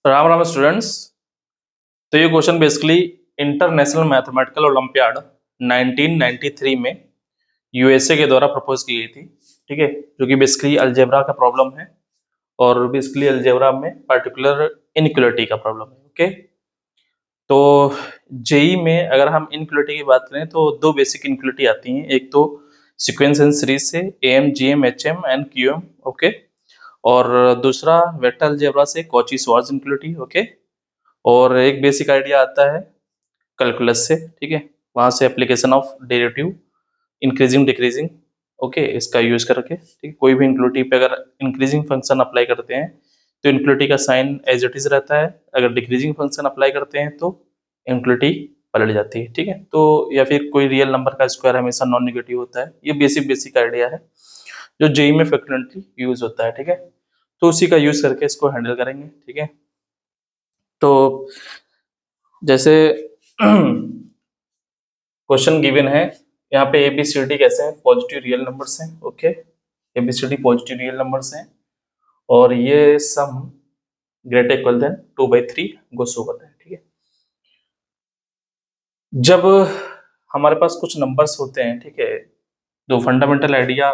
Ram Ram students. तो ये question basically international mathematical olympiad 1993 में यूएसए के द्वारा प्रपोज की गई थी। ठीक है, जो कि बेसिकली अलजेब्रा का प्रॉब्लम है और बेसिकली अलजेब्रा में पर्टिकुलर इनइक्वालिटी का प्रॉब्लम है। ओके, तो जेई में अगर हम इनइक्वालिटी की बात करें तो दो बेसिक इनइक्वालिटी आती हैं। एक तो सीक्वेंस एंड सीरीज से M G M H M and Q M. Okay, और दूसरा वेक्टर अलजेब्रा से कॉची श्वार्ट्ज इनइक्वालिटी। ओके, और एक बेसिक आइडिया आता है कैलकुलस से। ठीक है, वहां से application of derivative increasing decreasing. Okay, इसका यूज करके ठीक है, कोई भी इनक्लूटिव पे अगर इंक्रीजिंग फंक्शन अप्लाई करते हैं तो इनक्लूटिव का साइन एज इट इज रहता है। अगर डिक्रीजिंग फंक्शन अप्लाई करते हैं तो इनक्लूटिव पलट जाती है। ठीक है, तो या फिर कोई रियल नंबर का स्क्वायर हमेशा नॉन नेगेटिव होता है। ये बेसिक बेसिक आइडिया है जो जेई में फ्रिक्वेंटली यूज होता है। ठीक है, तो उसी का यूज करके इसको हैंडल करेंगे। ठीक है, तो जैसे क्वेश्चन गिवन है यहाँ पे ए बी सी डी कैसे हैं, पॉजिटिव रियल नंबर्स हैं। Okay, A B C D positive real numbers हैं और ये sum greater equal than 2/3 goes over है। ठीक है, जब हमारे पास कुछ नंबर्स होते हैं, ठीक है, तो फंडामेंटल आइडिया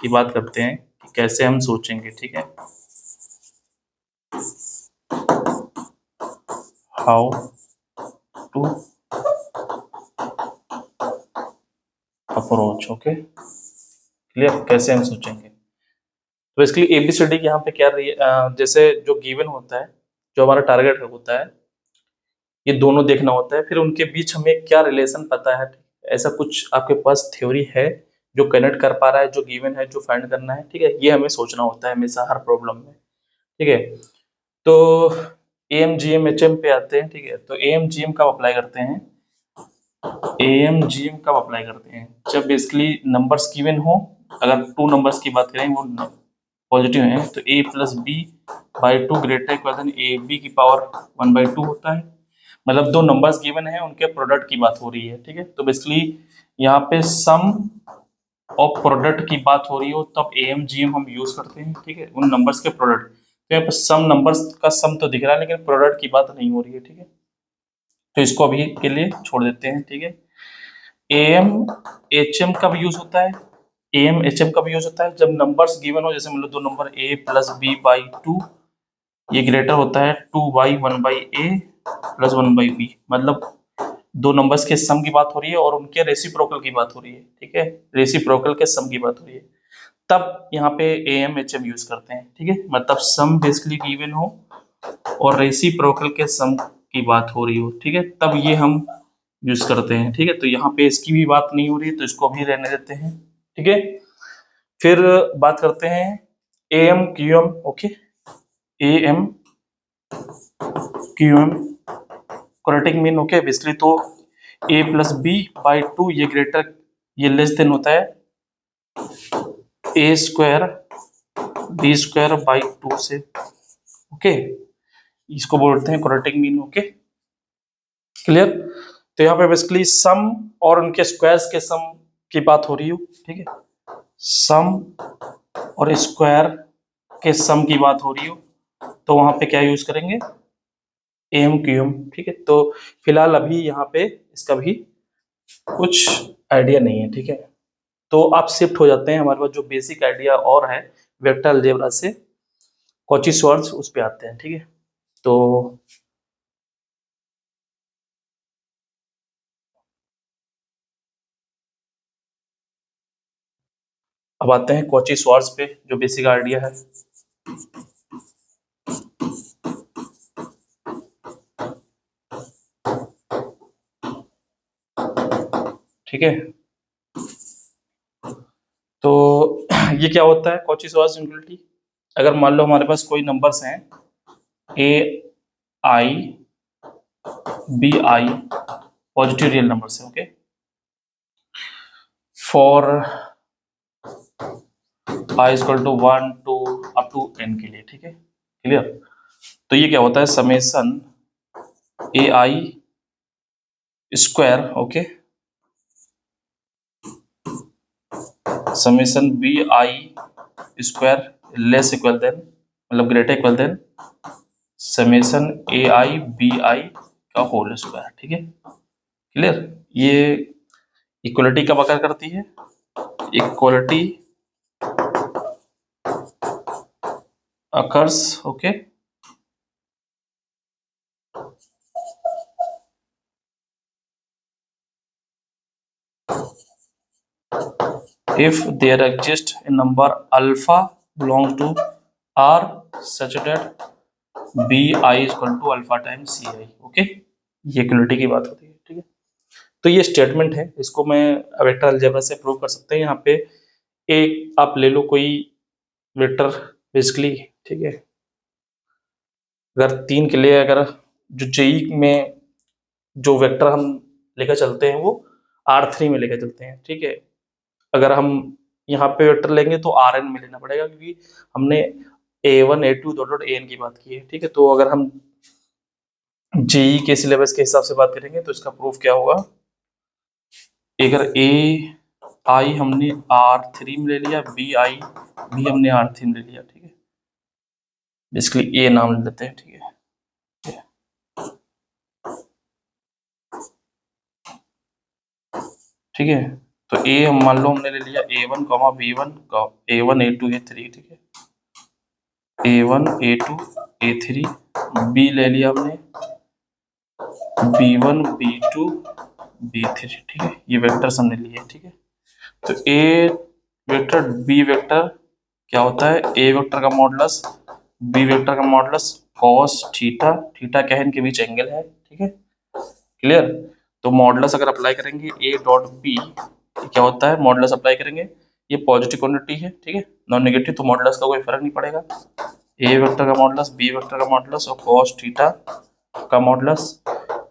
की बात करते हैं कि कैसे हम सोचेंगे। ठीक है, how to approach. Okay, clear, कैसे हम सोचेंगे। तो बेसिकली एबीसीडी यहाँ पे क्या रही है, जैसे जो गिवन होता है, जो हमारा टारगेट होता है, ये दोनों देखना होता है। फिर उनके बीच हमें क्या रिलेशन पता है, ऐसा कुछ आपके पास थ्योरी है जो कनेक्ट कर पा रहा है जो गिवन है, जो फाइंड करना है। ठीक है, ये हमें सोचना होता है हमेशा हर प्रॉब्लम में। ठीक है, तो M G M H M पे आते हैं। ठीक है, तो एम जी एम कब अप्लाई करते हैं, एम जी एम कब अप्लाई करते हैं, जब बेसिकली नंबर्स गिवन हो। अगर टू नंबर्स की बात करें वो पॉजिटिव है तो a plus B by two greater equal than A B की पावर 1/2 होता है। मतलब दो नंबर्स गिवन है, उनके प्रोडक्ट की बात हो रही है। ठीक है, तो बेसिकली यहाँ पे सम ऑफ प्रोडक्ट की बात हो रही हो तब ए एम जी एम हम यूज करते हैं। ठीक है, उन नंबर्स के प्रोडक्ट। तो यहाँ पे सम नंबर्स का सम तो दिख रहा है लेकिन प्रोडक्ट की बात नहीं हो रही है। ठीक है, तो इसको अभी के लिए छोड़ देते हैं। ठीक है, ए एम एच एम कब यूज होता है, ए एम एच एम कब यूज होता है, जब नंबर्स गिवन हो। जैसे मतलब दो number a plus B by two, ये ग्रेटर होता है 2/1/a प्लस 1/b। मतलब दो नंबर्स के सम की बात हो रही है और उनके रेसिप्रोकल की बात हो रही है। ठीक है, रेसिप्रोकल के सम की बात हो रही है, तब यहाँ पे A M H M use करते हैं। ठीक है, मतलब सम बेसिकली गिवन हो और रेसिप्रोकल के सम की बात हो रही हो। ठीक है, तब ये हम यूज करते हैं। ठीक है, तो यहाँ पे इसकी भी बात नहीं हो रही है तो इसको भी रहने देते हैं। ठीक है, फिर बात करते हैं A M Q M. Okay, A M Q M quadratic mean. Okay, basically तो a plus B by two ये ग्रेटर, ये लेस देन होता है a square B square by two से। ओके, इसको बोलते हैं क्वाड्रेटिक मीन। Okay, clear. तो यहाँ पे बेसिकली सम और उनके स्क्वायर्स के सम की बात हो रही हो। ठीक है, सम और स्क्वायर के सम की बात हो रही हो तो वहां पे क्या यूज करेंगे, एम क्यू एम। ठीक है, तो फिलहाल अभी यहाँ पे इसका भी कुछ आइडिया नहीं है। ठीक है, तो आप शिफ्ट हो जाते हैं, हमारे पास जो बेसिक आइडिया और है वेक्टर अलजेब्रा से कॉची श्वार्ट्ज उस पे आते हैं। ठीक है, तो अब आते हैं कॉची श्वार्ट्ज पे जो बेसिक आइडिया है। ठीक है, तो ये क्या होता है कॉची श्वार्ट्ज इनइक्वालिटी। अगर मान लो हमारे पास कोई नंबर्स हैं A I B I, positive real numbers है। Okay, for I equal to 1 to up to n के लिए। ठीक है, क्लियर। तो ये क्या होता है, summation A I square, okay, summation B I square less equal than, मतलब greater equal than summation A I B I का होल स्क्वायर। ठीक है, क्लियर। ये इक्वलिटी कब अकर करती है? Equality occurs, okay, if there exists a number alpha belongs to R such that bi is equal to alpha times ci, okay. ये equality की बात होती है। ठीक है, तो ये स्टेटमेंट है, इसको मैं वेक्टर अलजेब्रा से प्रूव कर सकते हैं। यहाँ पे एक आप ले लो कोई वेक्टर बेसिकली, ठीक है। अगर 3 के लिए अगर जो जेई में जो वेक्टर हम लेकर चलते हैं वो R3 में लेकर चलते हैं। ठीक है, अगर हम यहाँ पे वेक्टर लेंगे तो Rn में लेना पड़ेगा, क्योंकि हमने A1 A2 dot dot An की बात की है। ठीक है, तो अगर हम जेई के सिलेबस के हिसाब से बात करेंगे तो इसका प्रूफ क्या होगा? अगर ए आई हमने R3 में ले लिया, बी आई भी हमने R3 में ले लिया, ठीक है, बेसिकली ए नाम ले लेते हैं। ठीक है, ठीक है, तो ए हम मान लो हमने ले लिया A1 B1 A1 A2 A3, ठीक है, A1 A2 A3, बी ले लिया हमने B1 B2 B3, ठीक है, ये वेक्टर्स हमने लिए। ठीक है, तो ए वेक्टर बी वेक्टर क्या होता है? ए वेक्टर का मॉडुलस बी वेक्टर का मॉडुलस कॉस थीटा, थीटा क्या है? इनके बीच एंगल है। ठीक है, क्लियर। तो मॉडुलस अगर अप्लाई करेंगे ए डॉट बी, क्या होता है? मॉडुलस अप्लाई करेंगे, ये पॉजिटिव क्वांटिटी है, ठीक है, नॉन नेगेटिव, तो मॉडुलस का कोई फर्क नहीं पड़ेगा। ए वेक्टर का मॉडुलस, बी वेक्टर का मॉडुलस और कॉस थीटा का मॉडुलस,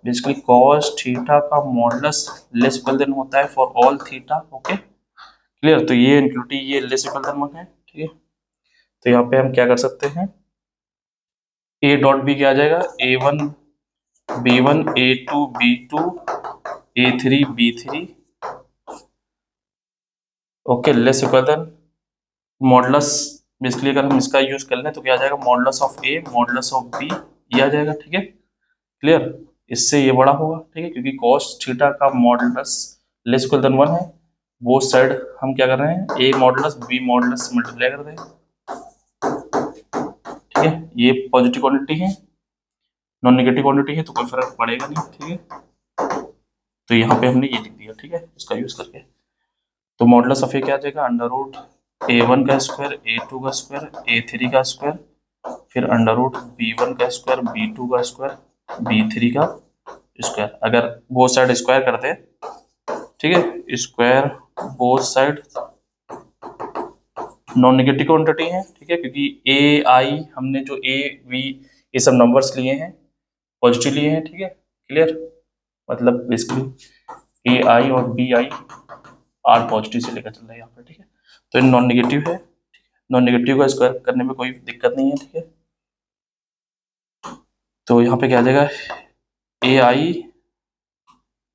बेसिकली कॉस थीटा का मॉडुलस लेस इक्वल देन होता है for all theta, okay, clear. तो ये इंक्लूटी ये लेस इक्वल देन है। ठीक है, तो यहाँ पे हम क्या कर सकते हैं? ए डॉट बी क्या आ जाएगा? A1 B1 A2 B2 A3 B3, okay, less equal than modulus, basically अगर हम इसका यूज कर लें तो क्या आ जाएगा? Modulus of A modulus of B, ये आ जाएगा। ठीक है, क्लियर। इससे ये बड़ा होगा, ठीक है, क्योंकि cos थीटा का मॉडुलस लेस इक्वल देन 1 है। वो साइड हम क्या कर रहे हैं? ए मॉडुलस बी मॉडुलस मल्टीप्लाई कर रहे हैं। ठीक है, ये पॉजिटिव क्वांटिटी है, नॉन नेगेटिव क्वांटिटी है, तो कोई फर्क पड़ेगा नहीं। ठीक है, तो यहाँ पे हमने ये लिख दिया। ठीक है, इसका यूज करके तो मॉडुलस ऑफ ए क्या आ जाएगा? अंडर रूट A1 का स्क्वायर A2 का स्क्वायर A3 का स्क्वायर, फिर अंडर रूट B1 का स्क्वायर B2 का स्क्वायर B3 का स्क्वायर। अगर बोथ साइड स्क्वायर करते हैं, ठीक है, square both side non negative quantity है। ठीक है, क्योंकि ए आई हमने जो ए वी ये सब नंबर्स लिए हैं, पॉजिटिव लिए हैं। ठीक है, क्लियर, मतलब बेसिकली ए आई और बी आई आर पॉजिटिव से लेकर चल रहे हैं यहाँ पे। ठीक है, तो नॉन नेगेटिव है, नॉन नेगेटिव का स्क्वायर करने में कोई दिक्कत नहीं है। ठीक है, तो यहाँ पे क्या आ जाएगा? A I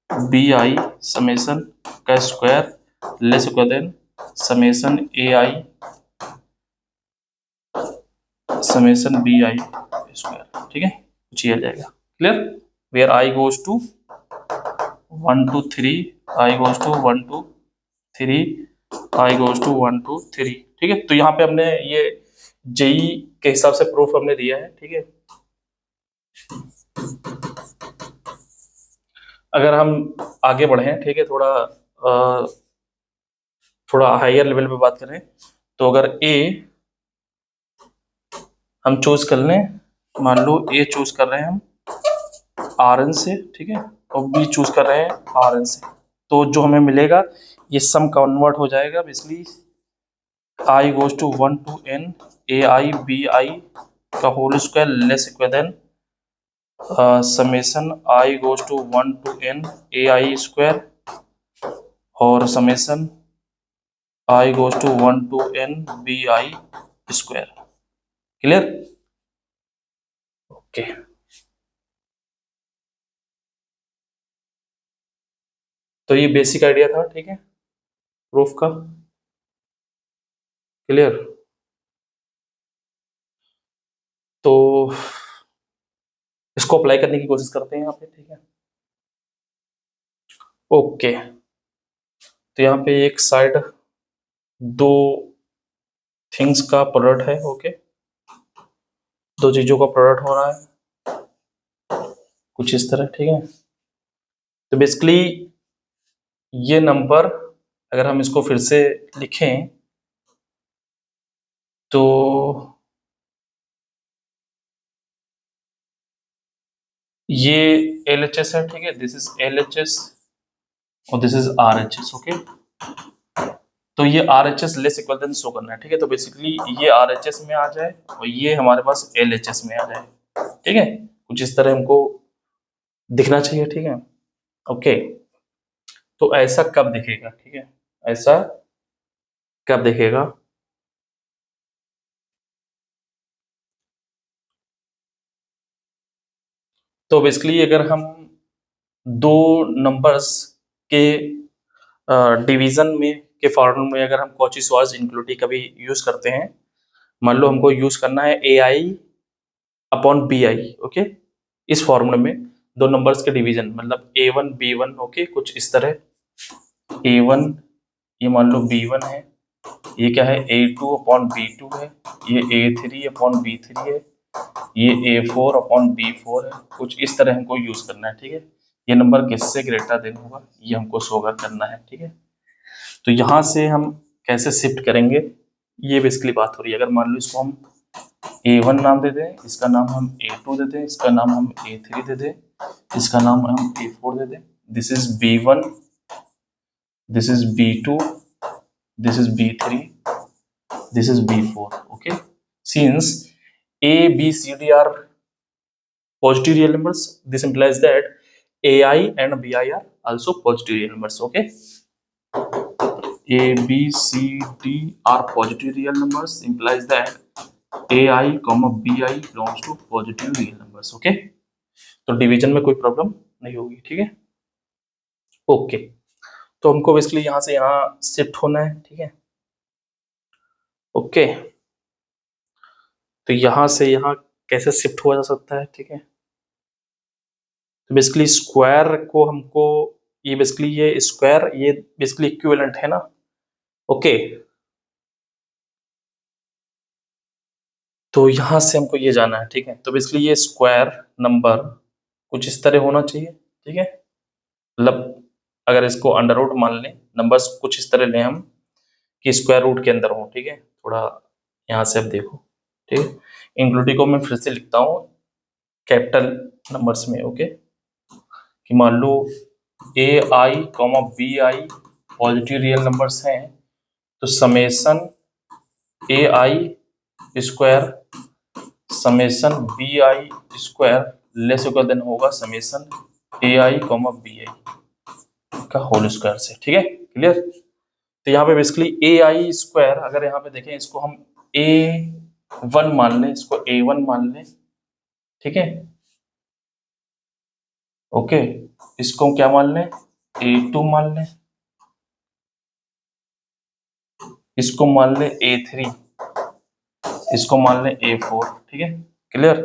B I summation का square less equal than summation A I summation B I square. ठीक है, कुछ ये आ जाएगा, clear. Where I goes to 1 2 3, I goes to 1 2 3, I goes to 1 2 3। ठीक है, तो यहाँ पे हमने ये जेई के हिसाब से प्रूफ हमने दिया है। ठीक है, अगर हम आगे बढ़े, ठीक है, थोड़ा हायर लेवल पे बात करें, तो अगर ए हम चूज कर लें, मान लो ए चूज कर रहे हैं हम Rn से, ठीक है, और बी चूज कर रहे हैं Rn से, तो जो हमें मिलेगा ये सम कन्वर्ट हो जाएगा basically I goes to 1 to n A I B I का whole square less equal than summation I goes to 1 to n A I square और summation I goes to 1 to n B I square, clear, okay. तो ये basic idea था, ठीक है, proof का, clear. तो इसको अप्लाई करने की कोशिश करते हैं यहाँ पे, ठीक है। ओके, तो यहाँ पे एक साइड दो थिंग्स का प्रोडक्ट है, ओके, दो चीजों का प्रोडक्ट हो रहा है कुछ इस तरह, ठीक है। तो बेसिकली ये नंबर अगर हम इसको फिर से लिखें तो ये LHS है, ठीक है, दिस इज LHS और दिस इज RHS, ओके। तो ये RHS less equal than show करना है, ठीक है। तो बेसिकली ये RHS में आ जाए और ये हमारे पास LHS में आ जाए, ठीक है, कुछ इस तरह हमको दिखना चाहिए, ठीक है। ओके, तो ऐसा कब दिखेगा, ठीक है, ऐसा कब दिखेगा? तो बेसिकली अगर हम दो नंबर्स के डिवीजन में के फॉर्म में अगर हम कॉची श्वार्ट्ज इनक्लूडिव कभी यूज करते हैं, मान लो हमको यूज करना है AI अपॉन BI, ओके, इस फॉर्मूले में दो नंबर्स के डिवीजन मतलब A1 B1, ओके, कुछ इस तरह A1 ये मान लो B1 है, ये क्या है A2 अपॉन B2 है, ये A3 अपॉन B3 है, ये A4 अपॉन B4 है, कुछ इस तरह हमको यूज करना है, ठीक है। ये नंबर किससे ग्रेटर देन होगा ये हमको शो करना है, ठीक है। तो यहाँ से हम कैसे शिफ्ट करेंगे ये बेसिकली बात हो रही है। अगर मान लो इसको हम A1 नाम दे दें, इसका नाम हम A2 दे दें, इसका नाम हम A3 दे दें, इसका नाम हम A4 दे दें, this is B1, this is B2, this is B3, this is B4, okay. Since A, B, C, D are positive real numbers, this implies that AI and BI are also positive real numbers, okay. A, B, C, D are positive real numbers implies that AI, BI belongs to positive real numbers, okay. तो division में कोई problem नहीं होगी, ठीक है। Okay, तो हमको basically यहाँ से यहाँ शिफ्ट होना है, ठीक है। ओके, तो यहाँ से यहाँ कैसे शिफ्ट हुआ जा सकता है, ठीक है। तो बेसिकली स्क्वायर को हमको ये बेसिकली ये स्क्वायर ये बेसिकली इक्विवेलेंट है ना, ओके। तो यहाँ से हमको ये जाना है, ठीक है। तो बेसिकली ये स्क्वायर नंबर कुछ इस तरह होना चाहिए, ठीक है। मतलब अगर इसको अंडर रूट मान लें, नंबर्स कुछ इस तरह लें हम कि स्क्वायर रूट के अंदर हो, ठीक है। थोड़ा यहाँ से अब देखो, ठीक है, इंक्लूडिव को मैं फिर से लिखता हूँ कैपिटल नंबर्स में, ओके, कि मान लो AI, BI positive real numbers हैं, तो summation AI square summation BI square less equal than होगा समेशन AI, BI का होल स्क्वायर से, ठीक है, क्लियर। तो यहाँ पे बेसिकली AI स्क्वायर अगर यहाँ पे देखें इसको हम A1 मान लें, इसको A1 मान लें, ठीक है, ओके, इसको क्या मान लें A2 मान लें, इसको मान लें A3, इसको मान लें A4, ठीक है, क्लियर।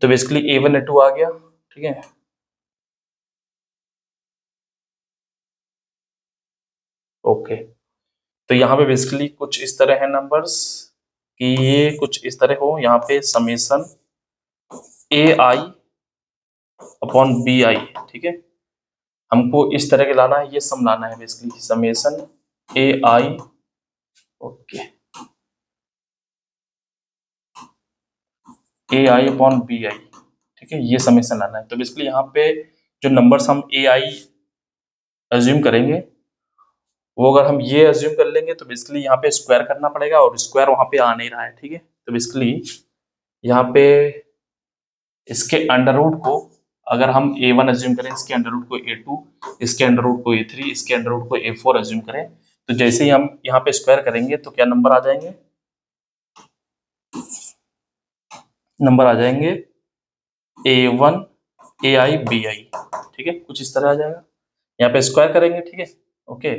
तो बेसिकली A1 A2 आ गया, ठीक है। ओके, तो यहाँ पे बेसिकली कुछ इस तरह है नंबर्स कि ये कुछ इस तरह हो, यहाँ पे समेशन AI अपॉन BI, ठीक है, हमको इस तरह के लाना है, ये सम लाना है basically summation AI, okay, AI upon BI, ठीक है, ये समेशन लाना है। तो बेसिकली यहाँ पे जो नंबर्स हम AI अज्यूम करेंगे वो अगर हम ये अज्यूम कर लेंगे तो बेसिकली यहाँ पे स्क्वायर करना पड़ेगा और स्क्वायर वहां पे आ नहीं रहा है, ठीक है। तो बेसिकली यहाँ पे इसके अंडर रूट को अगर हम A1 अज्यूम करें, इसके अंडर रूट को A2, इसके अंडर रूट को A3, इसके अंडर रूट को A4 अज्यूम करें, तो जैसे ही हम यहाँ पे स्क्वायर करेंगे तो क्या नंबर आ जाएंगे, नंबर आ जाएंगे A1 AI BI, ठीक है, कुछ इस तरह आ जाएगा। यहाँ पे स्क्वायर करेंगे, ठीक है, ओके।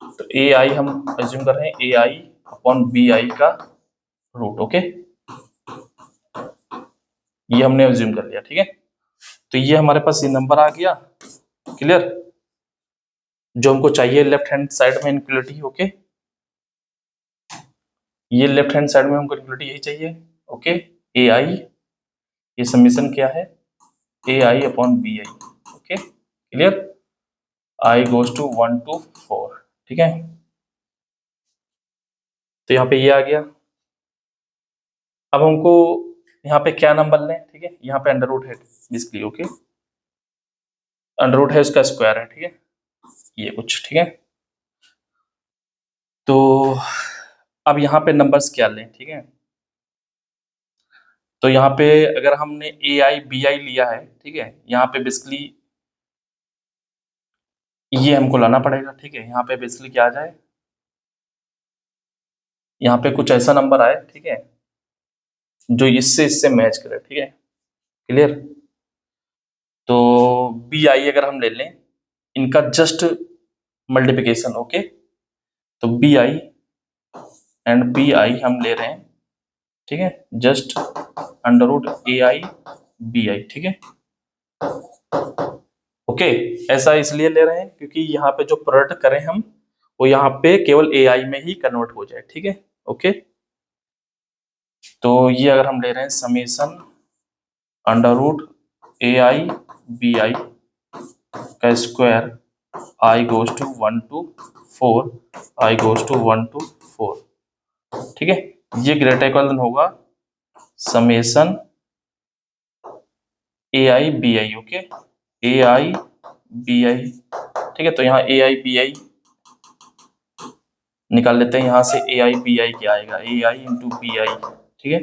तो AI हम अज्यूम कर रहे हैं AI अपॉन BI का रूट, ओके। ये हमने अज्यूम कर लिया, ठीक है। तो ये हमारे पास ये नंबर आ गया, क्लियर, जो हमको चाहिए लेफ्ट हैंड साइड में इनक्वलिटी। ओके, ये लेफ्ट हैंड साइड में हमको इनक्वलिटी यही चाहिए। ओके, ए आई, ये समीशन क्या है, A I upon B I. Okay, clear, I goes to 1 to 4, ठीक है। तो यहाँ पे ये आ गया। अब हमको यहाँ पे क्या नंबर लें, ठीक है, यहाँ पे अंडर रूट है बेसिकली। ओके, अंडर रूट है, उसका स्क्वायर है, ठीक है, ये कुछ, ठीक है। तो अब यहाँ पे नंबर्स क्या लें, ठीक है। तो यहाँ पे अगर हमने ए आई बी आई लिया है, ठीक है, यहाँ पे बेसिकली ये हमको लाना पड़ेगा, ठीक है। यहाँ पे बेसिकली क्या आ जाए, यहाँ पे कुछ ऐसा नंबर आए, ठीक है, जो इससे इससे मैच करे, ठीक है, क्लियर। तो बी आई अगर हम ले लें, इनका जस्ट मल्टीप्लिकेशन। ओके, तो B I and B I हम ले रहे हैं, ठीक है, just under root A I B I, ठीक है। ओके, ऐसा इसलिए ले रहे हैं क्योंकि यहाँ पे जो प्रोडक्ट करें हम, वो यहाँ पे केवल ए आई में ही कन्वर्ट हो जाए, ठीक है। ओके, तो ये अगर हम ले रहे हैं summation under root A I B I का square, I goes to 1 to 4, I goes to 1 to 4, ठीक है। ये ग्रेटर इक्वल देन होगा summation A I B I. Okay, A I B I, ठीक है। तो यहाँ ए आई बी आई निकाल लेते हैं, यहाँ से ए आई बी आई क्या आएगा, ए आई इंटू बी आई, ठीक है।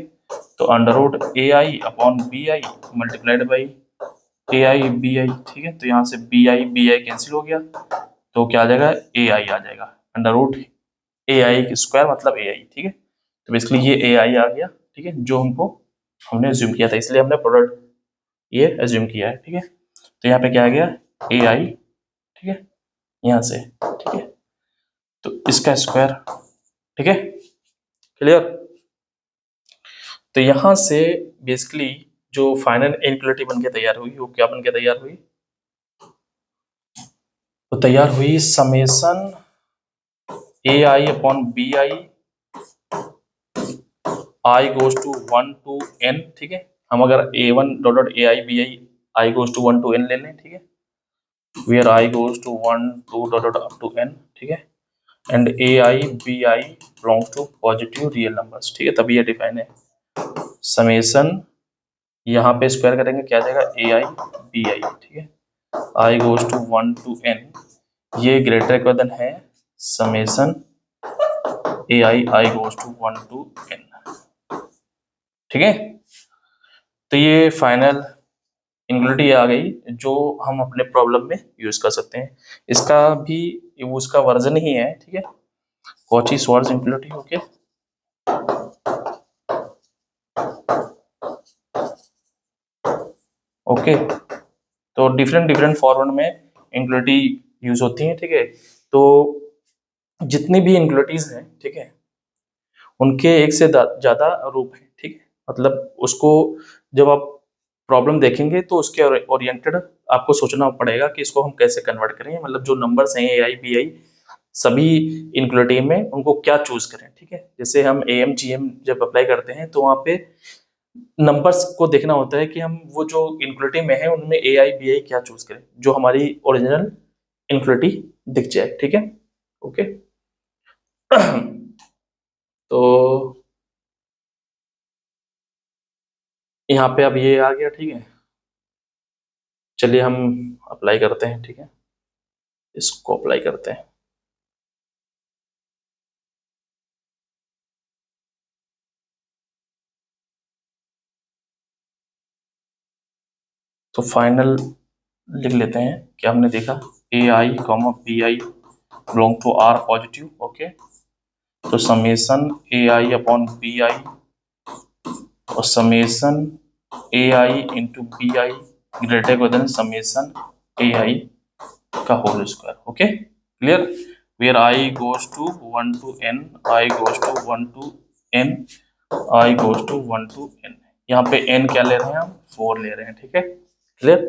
तो under root A I upon B I multiplied by A I B I, ठीक है। तो यहाँ से बी आई कैंसिल हो गया, तो क्या आ जाएगा, ए आई आ जाएगा, under root A I square मतलब ए आई, ठीक है। तो बेसिकली ये ए आई आ गया, ठीक है, जो हमने एज्यूम किया था, इसलिए हमने प्रोडक्ट ये एज्यूम किया है, ठीक है। तो यहाँ पे क्या आ गया, ए आई, ठीक है, यहाँ से, ठीक है, तो इसका स्क्वायर, ठीक है, क्लियर। तो यहाँ से बेसिकली जो फाइनल इनक्वलिटी बन के तैयार हुई, वो क्या बन के तैयार हुई, तो तैयार हुई summation A I upon B I, I goes to 1 to n, ठीक है। हम अगर A one dot dot A I B I goes to 1 to n ले लें, ठीक है, where I goes to 1 to dot dot up to n, ठीक है, and A I B I belongs to positive real numbers, ठीक है, तभी ये डिफाइन है। समेशन यहाँ पे स्क्वायर करेंगे, क्या आ जाएगा, ए आई बी आई, ठीक है, I goes to 1 to n, ये ग्रेटर इक्वल देन है summation A I goes to 1 to n, ठीक है। तो ये फाइनल इनक्वलिटी आ गई, जो हम अपने प्रॉब्लम में यूज कर सकते हैं। इसका भी उसका वर्जन ही है, ठीक है, Cauchy Schwarz inequality. Okay, okay, तो डिफरेंट डिफरेंट फॉर्मेट में इनक्वलिटी यूज होती है, ठीक है। तो जितनी भी इनक्वलिटीज हैं, ठीक है, उनके एक से ज्यादा रूप हैं, ठीक है। मतलब उसको जब आप प्रॉब्लम देखेंगे तो उसके ओरिएंटेड आपको सोचना पड़ेगा कि इसको हम कैसे कन्वर्ट करें, मतलब जो नंबर्स हैं ए आई बी आई सभी इनक्वलिटी में उनको क्या चूज करें, ठीक है। जैसे हम ए एम जी एम जब अप्लाई करते हैं तो वहाँ पे नंबर्स को देखना होता है कि हम वो जो इनक्वलिटी में है उनमें ए आई बी आई क्या चूज करें, जो हमारी ओरिजिनल इनक्वलिटी दिख जाए, ठीक है। ओके, तो यहाँ पे अब ये आ गया, ठीक है। चलिए हम अप्लाई करते हैं, ठीक है, इसको अप्लाई करते हैं। तो फाइनल लिख लेते हैं, क्या हमने देखा, A I comma B I belong to R positive. Okay, तो summation A I upon B I और summation A I into B I greater than summation A I का whole square. Okay, clear, where I goes to 1 to n, I goes to 1 to n, I goes to 1 to n, यहाँ पे n क्या ले रहे हैं हम, 4 ले रहे हैं, ठीक है, क्लियर।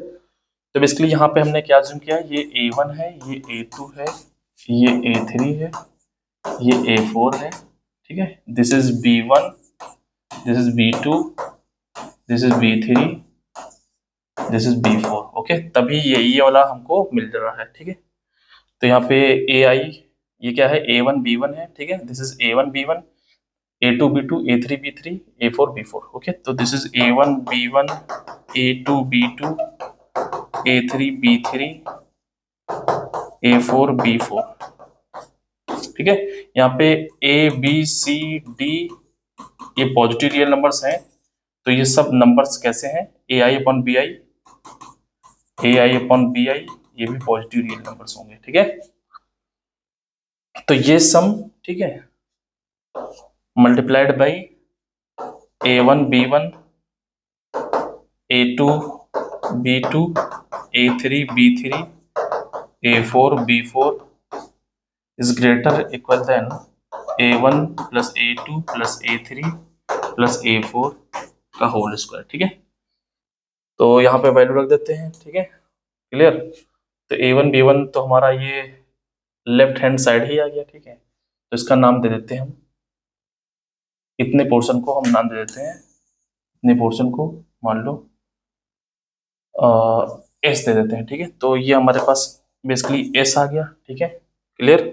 तो बेसिकली यहाँ पे हमने क्या अज्यूम किया, ये A1 है, ये A2 है, ये A3 है, ये A4 है, ठीक है, this is B1, this is B2, this is B3, this is B4, okay, तभी ये वाला हमको मिल रहा है, ठीक है। तो यहाँ पे AI ये क्या है, A1 B1 है, ठीक है, this is A1 B1, A2 B2, A3 B3, A4 B4, okay. तो this is A1 B1, A2 B2, A3 B3, A4 B4, ठीक है। यहाँ पे A B C D ये पॉजिटिव रियल नंबर्स हैं, तो ये सब नंबर्स कैसे हैं, AI/BI ये भी पॉजिटिव रियल नंबर्स होंगे, ठीक है। तो ये सम, ठीक है, multiplied by A1 B1, A2 B2, A3 B3, A4 B4 is greater equal than A1 plus A2 plus A3 plus A4 का होल स्क्वायर, ठीक है। तो यहाँ पे वैल्यू रख देते हैं, ठीक है, क्लियर। तो A1 B1 तो हमारा ये लेफ्ट हैंड साइड ही आ गया, ठीक है। तो इसका नाम दे देते हैं हम, इतने पोर्शन को हम नाम दे देते हैं, इतने पोर्शन को मान लो एस दे देते हैं, ठीक है। तो ये हमारे पास बेसिकली एस आ गया, ठीक है, क्लियर।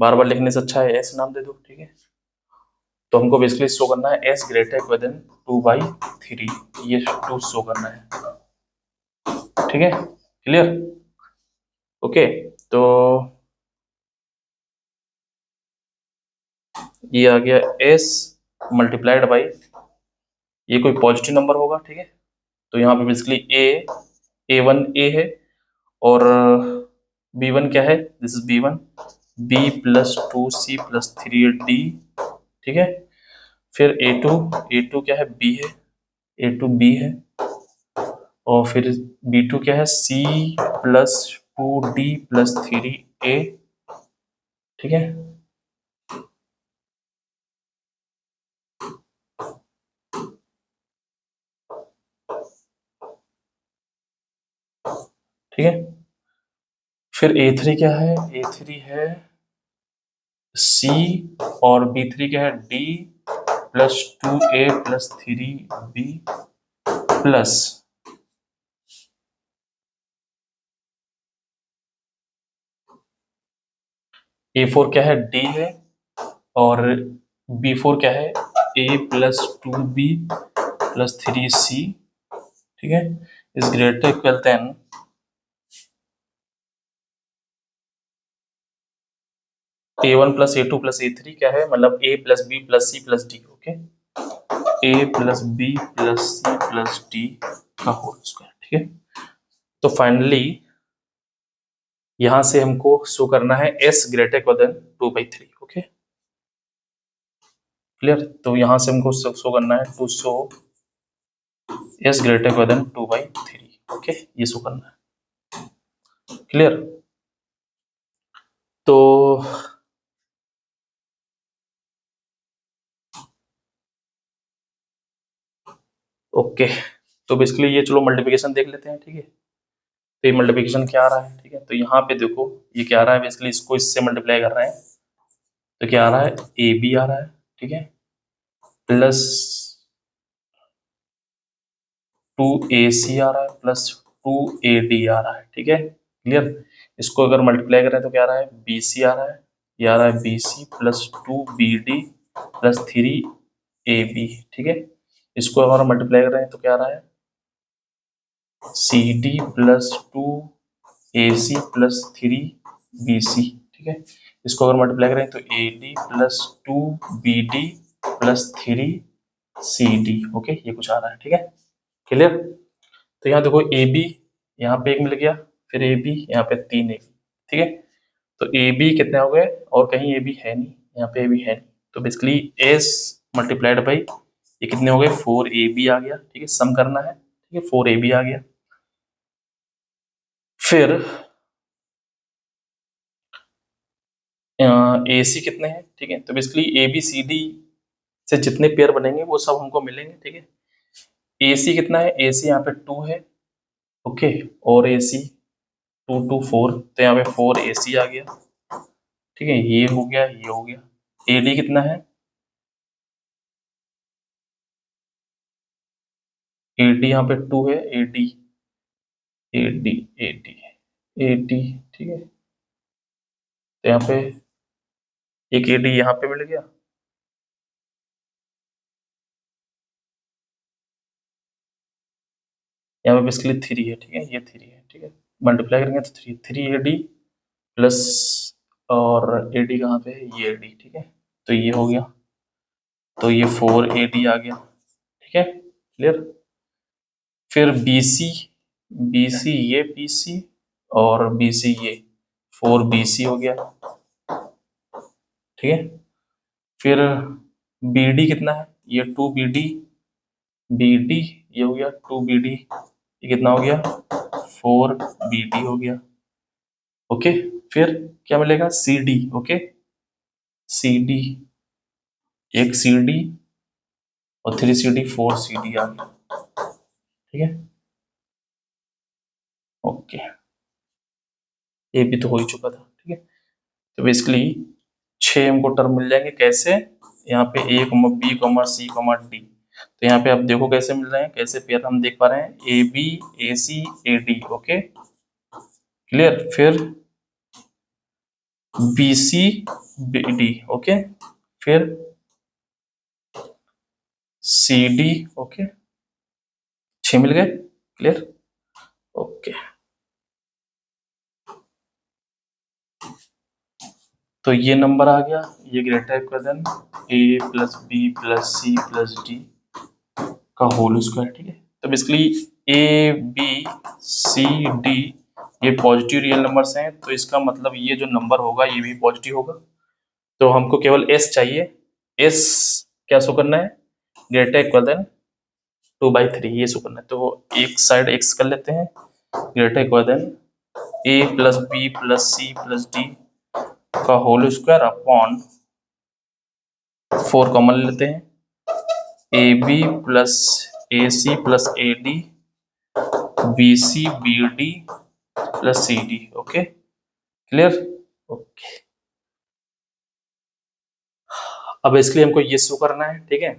बार बार लिखने से अच्छा है एस नाम दे दो, ठीक है। तो हमको बेसिकली शो करना है एस ग्रेटर इक्वल देन 2/3, ये 2 शो करना है, ठीक है, क्लियर, ओके। तो ये आ गया एस मल्टीप्लाइड बाई, ये कोई पॉजिटिव नंबर होगा, ठीक है। तो यहाँ पे बेसिकली A1 A है, और B1 क्या है, this is B1, B plus 2C plus 3D, ठीक है। फिर A2 क्या है, B है, A2 B है, और फिर B2 क्या है, C plus 2D plus 3A, ठीक है। ठीक है, फिर A3 क्या है, A3 है C, और B3 क्या है, D plus 2A plus 3B plus A4 क्या है, D है, और B4 क्या है, A plus 2B plus 3C, ठीक है, is greater equal than A1 plus A2 plus A3 क्या है, मतलब A plus B plus C plus D, okay, A plus B plus C plus D का होल स्क्वायर, ठीक है। तो finally यहां से हमको शो करना है S greater equal than 2/3, okay, clear. तो यहां से हमको शो करना है to show S greater equal than 2/3, okay, ये शो करना है, क्लियर। तो ओके, तो बेसिकली ये चलो मल्टीप्लिकेशन देख लेते हैं, ठीक है। तो ये मल्टीप्लिकेशन क्या आ रहा है, ठीक है, तो यहाँ पे देखो ये क्या आ रहा है, बेसिकली इसको इससे मल्टीप्लाई कर रहे हैं, तो क्या आ रहा है, AB आ रहा है, ठीक है, प्लस 2AC आ रहा है, प्लस 2AD आ रहा है, ठीक है, क्लियर। इसको अगर मल्टीप्लाई करें तो क्या आ रहा है, BC आ रहा है, ये आ रहा है BC plus 2BD plus 3AB, ठीक है। इसको अगर मल्टीप्लाई करें तो क्या आ रहा है, CD plus 2AC plus 3BC, ठीक है। इसको अगर मल्टीप्लाई करें तो AD plus 2BD plus 3CD, okay, ये कुछ आ रहा है, ठीक है, क्लियर। तो यहाँ देखो AB यहाँ पे एक मिल गया, फिर AB यहाँ पे 3 AB, ठीक है। तो AB कितने हो गए, और कहीं AB है नहीं, यहाँ पे AB है नहीं, तो बेसिकली S मल्टीप्लाइड बाई ये कितने हो गए, 4AB आ गया, ठीक है, सम करना है, ठीक है, 4AB आ गया। फिर AC कितने हैं, ठीक है, तो बेसिकली ABCD से जितने पेयर बनेंगे वो सब हमको मिलेंगे, ठीक है। AC कितना है, AC यहाँ पे 2 है, ओके, और AC 2 2 4, तो यहाँ पे 4AC आ गया, ठीक है, ये हो गया, ये हो गया। AD कितना है, AD यहाँ पे 2 है, AD AD AD AD, ठीक है, तो यहाँ पे एक AD यहाँ पे मिल गया, यहाँ पे बेसिकली 3 है, ठीक है, ये 3 है, ठीक है, मल्टीप्लाई करेंगे तो 3 AD प्लस, और AD कहाँ पे है, ये AD, ठीक है, तो ये हो गया, तो ये 4AD आ गया, ठीक है, क्लियर। फिर BC, BC ये BC और BC ये 4BC हो गया, ठीक है। फिर BD कितना है, ये 2BD, BD ये हो गया 2BD, ये कितना हो गया, 4BD हो गया, ओके। फिर क्या मिलेगा, CD, ओके, CD, एक CD और 3CD 4CD आ गया, ठीक है, ओके, ये भी तो हो ही चुका था, ठीक है। तो बेसिकली 6 हमको टर्म मिल जाएंगे, कैसे, यहाँ पे A, B, C, D, तो यहाँ पे आप देखो कैसे मिल रहे हैं, कैसे पेयर हम देख पा रहे हैं, AB AC AD, okay, clear. फिर BC BD, ओके, फिर CD, ओके, 6 मिल गए, क्लियर, ओके। तो ये नंबर आ गया, ये greater equation A plus B plus C plus D का होल स्क्वायर, ठीक है। तो basically A B C D ये पॉजिटिव रियल नंबर्स हैं, तो इसका मतलब ये जो नंबर होगा ये भी पॉजिटिव होगा, तो हमको केवल S चाहिए, S क्या शो करना है, ग्रेटर इक्वल देन 2/3, ये शो करना है, तो एक साइड X कर लेते हैं, greater equal than A plus B plus C plus D का होल स्क्वायर अपॉन 4 कॉमन लेते हैं, AB plus AC plus AD BC BD plus CD, okay, clear, okay. अब इसके लिए हमको ये शो करना है, ठीक है।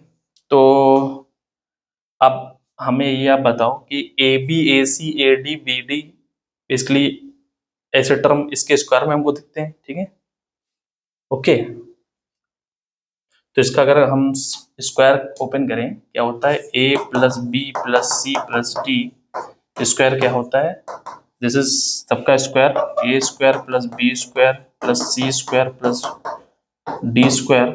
तो अब हमें ये आप बताओ कि AB AC AD BD basically ऐसे टर्म इसके स्क्वायर में हमको दिखते हैं, ठीक है, ओके। तो इसका अगर हम स्क्वायर ओपन करें, क्या होता है, A plus B plus C plus D square क्या होता है, दिस इज सबका square, A square plus B square plus C square plus D square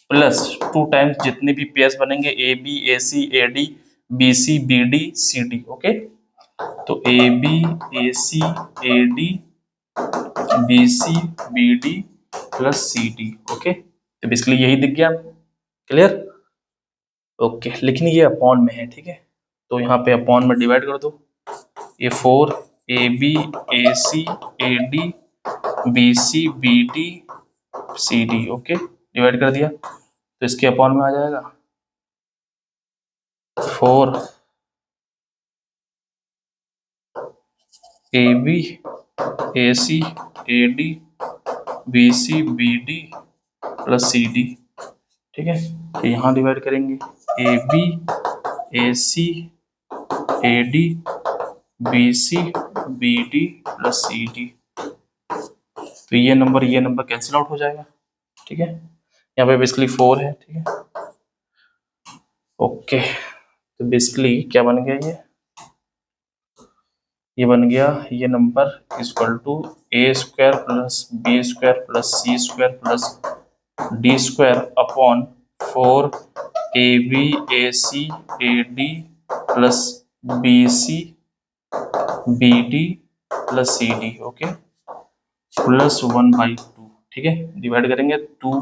plus 2 times जितने भी पेयर्स बनेंगे AB AC AD BC BD CD, okay. तो AB AC AD BC BD plus CD, okay, तो basically यही दिख गया, clear, okay. लेकिन ये अपॉन में है, ठीक है, तो यहाँ पे अपॉन में डिवाइड कर दो, ये 4AB AC AD BC BD CD, okay, divide कर दिया, तो इसके अपॉन में आ जाएगा 4AB AC AD BC BD plus CD, ठीक है, तो यहाँ डिवाइड करेंगे AB AC AD BC BD plus CD, तो ये नंबर कैंसिल आउट हो जाएगा, ठीक है, यहाँ पे बेसिकली 4 है, ठीक है, ओके। तो बेसिकली क्या बन गया, ये बन गया, ये number equal to A square plus B square plus C square plus D square upon 4AB AC AD plus BC BD plus CD, okay, plus 1/2, ठीक है, डिवाइड करेंगे 2,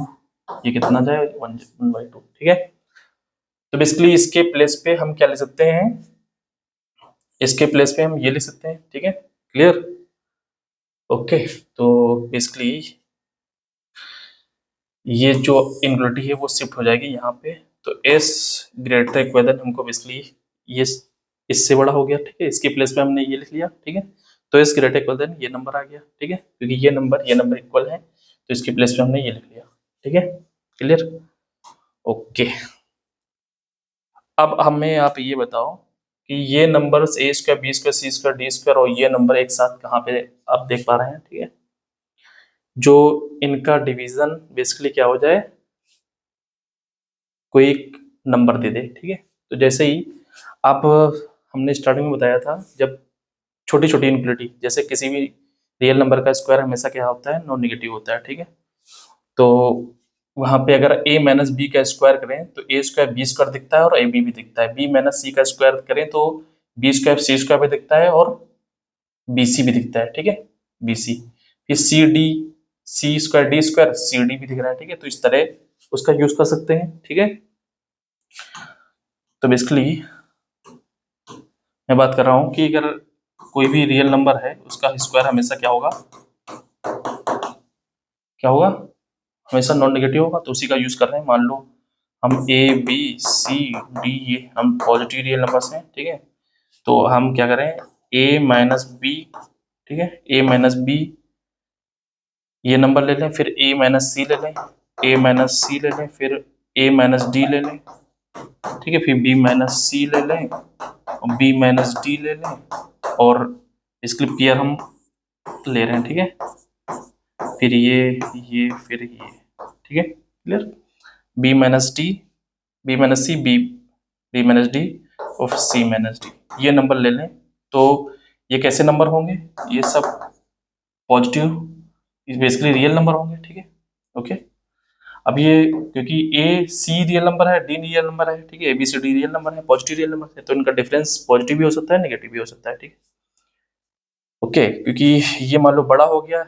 ये कितना जाए 1/2, ठीक है। तो बेसिकली इसके प्लेस पे हम क्या ले सकते हैं, इसके प्लेस पे हम ये लिख सकते हैं, ठीक है, क्लियर, ओके। तो बेसिकली ये जो इनइक्वालिटी है वो शिफ्ट हो जाएगी यहाँ पे, तो S ग्रेटर इक्वेशन हमको बेसिकली ये इससे बड़ा हो गया, ठीक है, इसके प्लेस पे हमने ये लिख लिया, ठीक है, तो इस ग्रेटर इक्वल देन ये नंबर आ गया, ठीक है, क्योंकि ये नंबर इक्वल है तो इसके प्लेस पे हमने ये लिख लिया, ठीक है, क्लियर, ओके। अब हमें आप ये बताओ कि ये number A square B square C square D square और ये नंबर एक साथ कहाँ पे आप देख पा रहे हैं, ठीक है, जो इनका डिवीजन बेसिकली क्या हो जाए, कोई एक नंबर दे दे, ठीक है, तो जैसे ही आप, हमने स्टार्टिंग में बताया था, जब छोटी छोटी इनफिनिटी, जैसे किसी भी रियल नंबर का स्क्वायर हमेशा क्या होता है, नॉन नेगेटिव होता है, ठीक है, तो वहां पे अगर a माइनस बी का स्क्वायर करें तो ए स्क्वायर बी स्क्वायर दिखता है और ए बी भी दिखता है, बी माइनस सी का स्क्वायर करें तो बी स्क्वायर सी स्क्वायर भी दिखता है और बी सी भी दिखता है, ठीक है, बी सी, फिर C D, C square D square C D भी दिख रहा है, ठीक है, तो इस तरह उसका यूज कर सकते हैं, ठीक है, तो बेसिकली मैं बात कर रहा हूं कि अगर कोई भी रियल नंबर है उसका स्क्वायर हमेशा क्या होगा, क्या होगा, हमेशा नॉन नेगेटिव होगा, तो उसी का यूज कर रहे हैं। मान लो हम ए बी सी डी ये हम पॉजिटिव रियल नंबर्स हैं, ठीक है, तो हम क्या करें, ए माइनस बी, ठीक है, ए माइनस बी ये नंबर ले लें, फिर ए माइनस सी ले लें, ए माइनस सी ले लें, फिर ए माइनस डी ले लें, ठीक है, फिर बी माइनस सी ले लें और बी माइनस डी ले लें और इसके लिए पेयर हम ले रहे हैं, ठीक है, फिर ये फिर ये, ठीक है, clear, B minus D, B minus C, B minus D और सी माइनस डी, ये नंबर ले लें, तो ये कैसे नंबर होंगे, ये सब पॉजिटिव बेसिकली रियल नंबर होंगे, ठीक है, ओके। अब ये क्योंकि ए सी रियल नंबर है, डी रियल नंबर है, ठीक है, A B C D real number है, पॉजिटिव रियल नंबर है, तो इनका डिफरेंस पॉजिटिव भी हो सकता है, नेगेटिव भी हो सकता है, ठीक है, ओके, क्योंकि ये मान लो बड़ा हो गया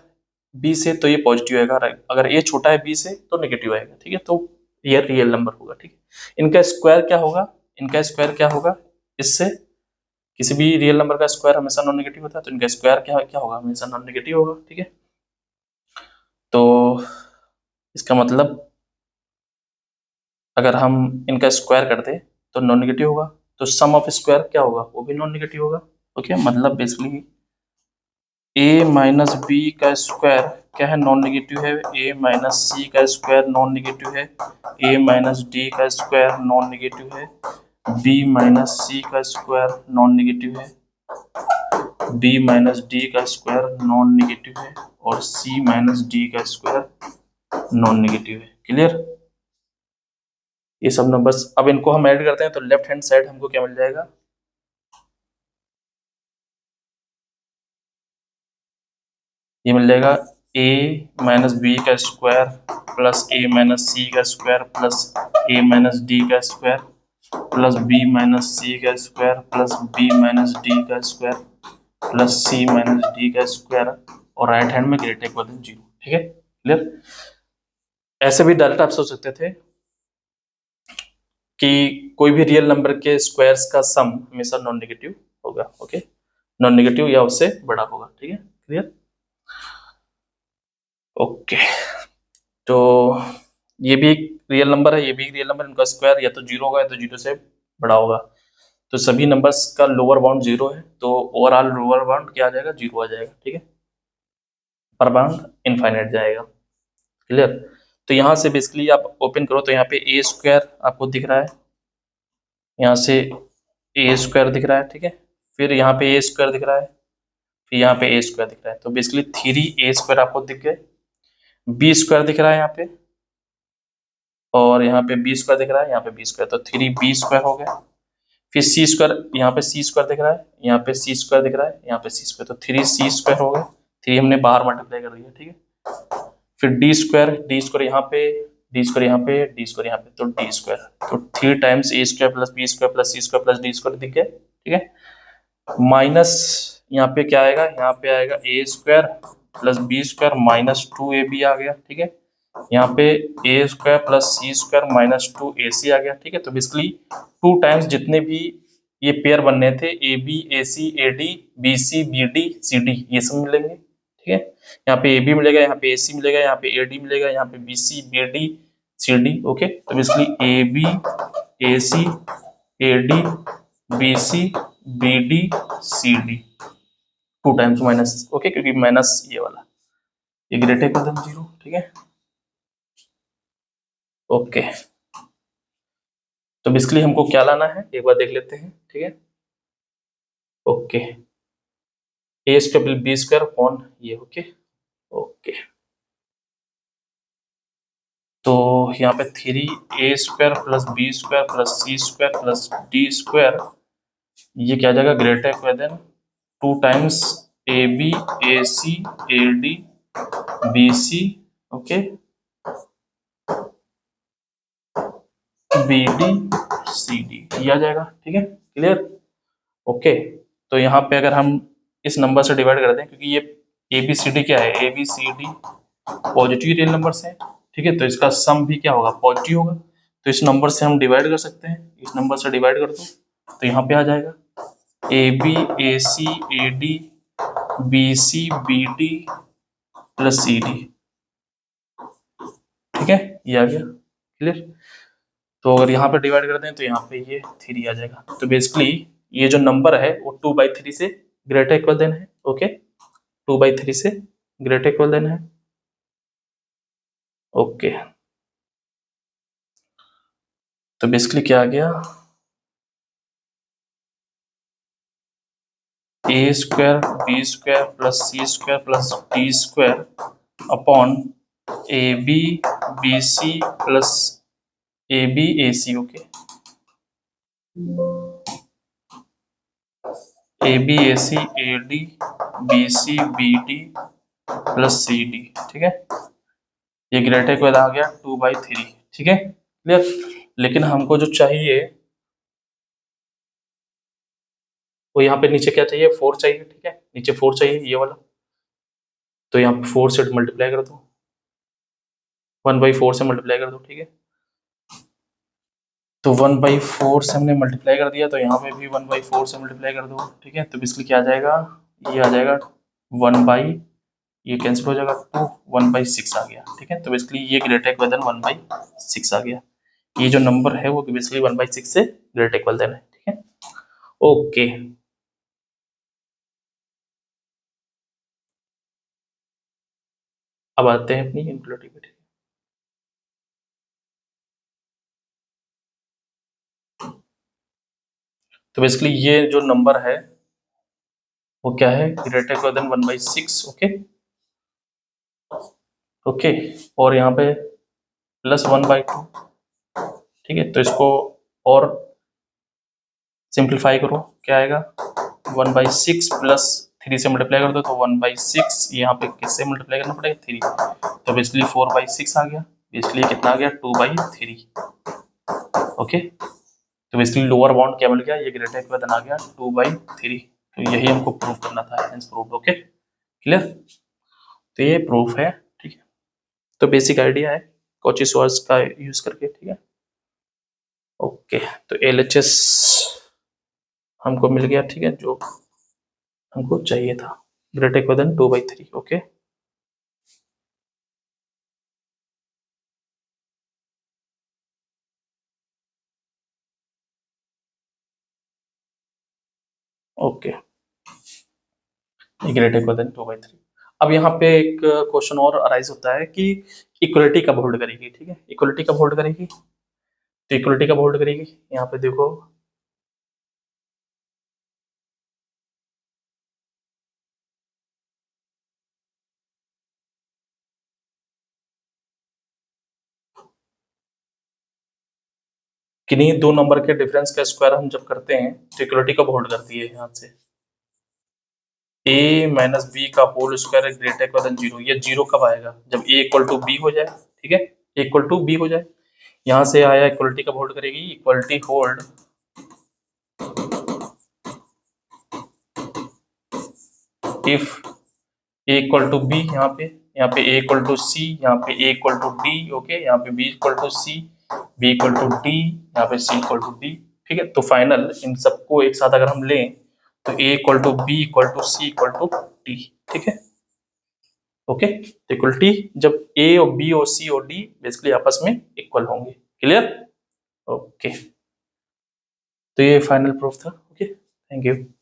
बी से तो ये पॉजिटिव आएगा, अगर ए छोटा है बी से तो नेगेटिव आएगा, ठीक है, तो ये रियल नंबर होगा, ठीक है, इनका स्क्वायर क्या होगा, इनका स्क्वायर क्या होगा, इससे किसी भी रियल नंबर का स्क्वायर हमेशा नॉन नेगेटिव होता है, तो इनका स्क्वायर क्या क्या होगा, हमेशा नॉन नेगेटिव होगा, ठीक है, तो इसका मतलब अगर हम इनका स्क्वायर कर दें तो नॉन नेगेटिव होगा, तो सम ऑफ स्क्वायर क्या होगा, वो भी नॉन नेगेटिव होगा, ओके, मतलब बेसिकली ए माइनस बी का स्क्वायर क्या है, नॉन नेगेटिव है, ए माइनस सी का स्क्वायर नॉन नेगेटिव है, ए माइनस डी का स्क्वायर नॉन नेगेटिव है, बी माइनस सी का स्क्वायर नॉन नेगेटिव है, बी माइनस डी का स्क्वायर नॉन नेगेटिव है और सी माइनस डी का स्क्वायर नॉन नेगेटिव है, क्लियर, ये सब नंबर्स अब इनको हम ऐड करते हैं तो लेफ्ट हैंड साइड हमको क्या मिल जाएगा, ये मिल जाएगा ए माइनस बी का square plus A minus C का square plus A minus D का square plus B minus C का square plus B minus D का square plus C minus D का स्क्वायर और राइट हैंड में greater equal than 0, ठीक है, clear, ऐसे भी डायरेक्ट आप सोच सकते थे कि कोई भी रियल नंबर के स्क्वायर्स का सम हमेशा नॉन नेगेटिव होगा, ओके, नॉन नेगेटिव या उससे बड़ा होगा, ठीक है, क्लियर, ओके, तो ये भी एक रियल नंबर है, ये भी एक रियल नंबर, इनका स्क्वायर या तो 0 होगा या तो 0 से बड़ा होगा, तो सभी नंबर्स का लोअर बाउंड 0 है, तो ओवरऑल लोअर बाउंड क्या आ जाएगा, 0 आ जाएगा, ठीक है, अपर बाउंड इनफाइनाइट जाएगा, क्लियर, तो यहाँ से बेसिकली आप ओपन करो तो यहाँ पे ए स्क्वायर आपको दिख रहा है, यहाँ से ए स्क्वायर दिख रहा है, ठीक है, फिर यहाँ पे ए स्क्वायर दिख रहा है, फिर यहाँ पे ए स्क्वायर दिख रहा है, तो बेसिकली 3 ए स्क्वायर आपको दिख गए, बी स्क्वायर दिख रहा है यहाँ पे और यहाँ पे बी स्क्वायर दिख रहा है, यहाँ पे बी स्क्वायर, तो 3 बी स्क्वायर हो गया, फिर सी स्क्वायर, यहाँ पे सी स्क्वायर दिख रहा है, यहाँ पे सी स्क्वायर दिख रहा है, यहाँ पे सी स्क्वायर, तो 3 सी स्क्वायर हो गया, 3 हमने बाहर मल्टीप्लाई कर दिया, ठीक है, फिर डी स्क्वायर यहाँ पे, डी स्क्वायर यहाँ पे, डी स्क्वायर यहाँ पे, तो डी स्क्वायर, तो 3 times A square plus B square plus C square plus D square दिख गया, ठीक है, माइनस यहाँ पे क्या आएगा, यहाँ पे आएगा A square plus B square minus 2ab आ गया, ठीक है, यहाँ पे A square plus C square minus 2ac आ गया, ठीक है, तो बेसिकली 2 टाइम्स जितने भी ये पेयर बनने थे A B A C A D B C B D C D ये सब मिलेंगे, ठीक है, यहाँ पे ए बी मिलेगा, यहाँ पे ए सी मिलेगा, यहाँ पे ए डी मिलेगा, यहाँ पे B C B D C D, okay, तो basically A B A C A D B C B D C D, 2 times minus, okay, क्योंकि माइनस ये वाला, ये ग्रेटर देन 0, ठीक है, ओके। तो बेसिकली हमको क्या लाना है एक बार देख लेते हैं, ठीक है, okay, A square B square upon ये, ओके, ओके। तो यहाँ पे 3 A square plus B square plus C square plus D square, ये क्या आ जाएगा, greater equal than 2 times A B A C A D B C, okay, B D C D, ये आ जाएगा, ठीक है, क्लियर, ओके। तो यहाँ पे अगर हम इस नंबर से डिवाइड कर दें, क्योंकि ये ए बी सी डी क्या है, A B C D positive real numbers हैं, ठीक है, तो इसका सम भी क्या होगा, पॉजिटिव होगा, तो इस नंबर से हम डिवाइड कर सकते हैं, इस नंबर से डिवाइड कर दो, तो यहाँ पे आ जाएगा A B A C A D B C B D plus C D, ठीक है, ये आ गया, क्लियर। तो अगर यहाँ पे डिवाइड कर दें तो यहाँ पे ये 3 आ जाएगा। तो बेसिकली ये जो नंबर है वो 2/3 से ग्रेटर इक्वल देन है, ओके, 2/3 से ग्रेटर इक्वल देन है, ओके। तो बेसिकली क्या आ गया, A square B square plus C square plus D square upon A B C plus A B A C, okay, A B A C A D B C B D plus C D, ठीक है, ये greater equal आ गया 2/3, ठीक है, clear. लेकिन हमको जो चाहिए वो यहाँ पे नीचे क्या चाहिए, 4 चाहिए, ठीक है, नीचे 4 चाहिए ये वाला, तो यहाँ पे 4 से मल्टीप्लाई कर दो, 1/4 से मल्टीप्लाई कर दो, ठीक है, तो 1/4 से हमने मल्टीप्लाई कर दिया, तो यहाँ पे भी 1/4 से मल्टीप्लाई कर दो, ठीक है, तो बेसिकली क्या आ जाएगा, ये आ जाएगा 1, ये कैंसिल हो जाएगा 2, 1/6 आ गया, ठीक है, तो बेसिकली ये ग्रेटर इक्वल देन 1/6 आ गया, ये जो नंबर है वो बेसिकली 1/6 से ग्रेटर इक्वल देन है, ठीक है, ओके। अब आते हैं अपनी इनक्लूडिव पे, तो बेसिकली ये जो नंबर है वो क्या है, greater equal than 1/6, okay, okay, और यहाँ पे प्लस 1/2, ठीक है, तो इसको और सिंप्लीफाई करो, क्या आएगा, 1/6 प्लस 3 से मल्टीप्लाई कर दो तो 1/6, यहाँ पे किससे मल्टीप्लाई करना पड़ेगा, 3, तो बेसिकली 4/6 आ गया, बेसिकली कितना आ गया, 2/3, ओके। तो बेसिकली लोअर बाउंड क्या मिल गया, ये ग्रेटर इक्वल देन आ गया 2/3, तो यही हमको प्रूव करना था, हेंस प्रूव्ड, ओके, क्लियर। तो ये प्रूफ है, ठीक है, तो बेसिक आइडिया है कॉची श्वार्ट्ज का यूज करके, ठीक है, ओके। तो LHS हमको मिल गया, ठीक है, जो हमको चाहिए था, greater equal than 2/3, okay, okay, greater equal than 2/3। अब यहाँ पे एक क्वेश्चन और अराइज होता है कि इक्वलिटी कब होल्ड करेगी, ठीक है, इक्वलिटी कब होल्ड करेगी, तो इक्वलिटी कब होल्ड करेगी, यहाँ पे देखो, किन्हीं दो नंबर के डिफरेंस का स्क्वायर हम जब करते हैं तो इक्वलिटी कब होल्ड करती है, यहाँ से a माइनस बी का whole square greater equal than 0, ये 0 कब आएगा, जब a इक्वल टू बी हो जाए, ठीक है, a इक्वल टू बी हो जाए, यहाँ से आया इक्वलिटी कब होल्ड करेगी, equality hold if a equal to B, यहाँ पे a इक्वल टू सी, यहाँ पे a equal to D, okay, यहाँ पे b equal to C, b equal to D, यहाँ पे c इक्वल टू डी, ठीक है। तो फाइनल इन सबको एक साथ अगर हम लें तो a equal to B equal to C equal to D, ठीक है, ओके। तो इक्वलिटी जब a और b और c और d बेसिकली आपस में इक्वल होंगे, क्लियर, ओके। तो ये फाइनल प्रूफ था। Okay, thank you.